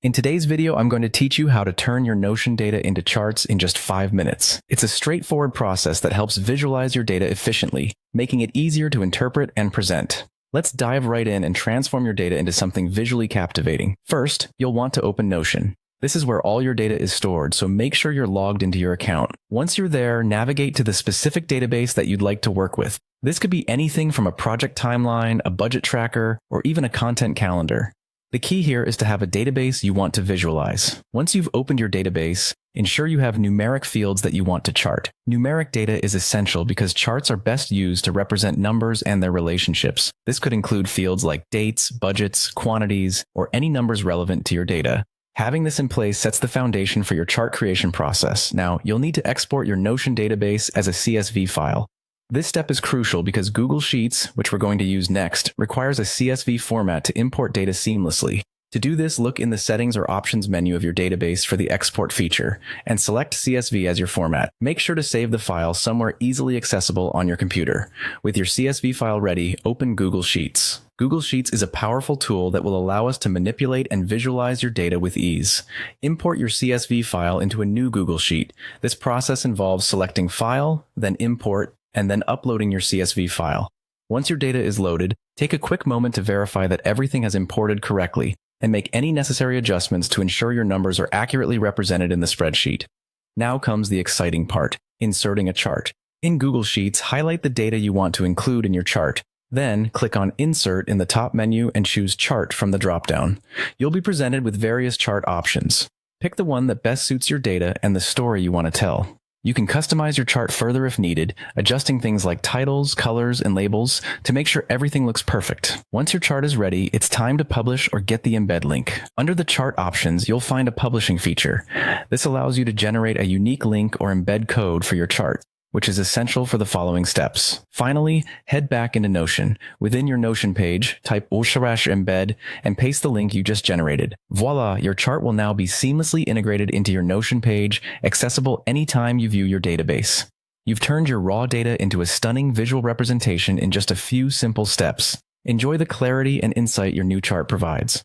In today's video, I'm going to teach you how to turn your Notion data into charts in just 5 minutes. It's a straightforward process that helps visualize your data efficiently, making it easier to interpret and present. Let's dive right in and transform your data into something visually captivating. First, you'll want to open Notion. This is where all your data is stored, so make sure you're logged into your account. Once you're there, navigate to the specific database that you'd like to work with. This could be anything from a project timeline, a budget tracker, or even a content calendar. The key here is to have a database you want to visualize. Once you've opened your database, ensure you have numeric fields that you want to chart. Numeric data is essential because charts are best used to represent numbers and their relationships. This could include fields like dates, budgets, quantities, or any numbers relevant to your data. Having this in place sets the foundation for your chart creation process. Now, you'll need to export your Notion database as a CSV file. This step is crucial because Google Sheets, which we're going to use next, requires a CSV format to import data seamlessly. To do this, look in the Settings or Options menu of your database for the Export feature, and select CSV as your format. Make sure to save the file somewhere easily accessible on your computer. With your CSV file ready, open Google Sheets. Google Sheets is a powerful tool that will allow us to manipulate and visualize your data with ease. Import your CSV file into a new Google Sheet. This process involves selecting File, then Import, and then uploading your CSV file. Once your data is loaded, take a quick moment to verify that everything has imported correctly and make any necessary adjustments to ensure your numbers are accurately represented in the spreadsheet. Now comes the exciting part, inserting a chart. In Google Sheets, highlight the data you want to include in your chart. Then, click on Insert in the top menu and choose Chart from the dropdown. You'll be presented with various chart options. Pick the one that best suits your data and the story you want to tell. You can customize your chart further if needed, adjusting things like titles, colors, and labels to make sure everything looks perfect. Once your chart is ready, it's time to publish or get the embed link. Under the chart options, you'll find a publishing feature. This allows you to generate a unique link or embed code for your chart, which is essential for the following steps. Finally, head back into Notion. Within your Notion page, type /embed and paste the link you just generated. Voila, your chart will now be seamlessly integrated into your Notion page, accessible anytime you view your database. You've turned your raw data into a stunning visual representation in just a few simple steps. Enjoy the clarity and insight your new chart provides.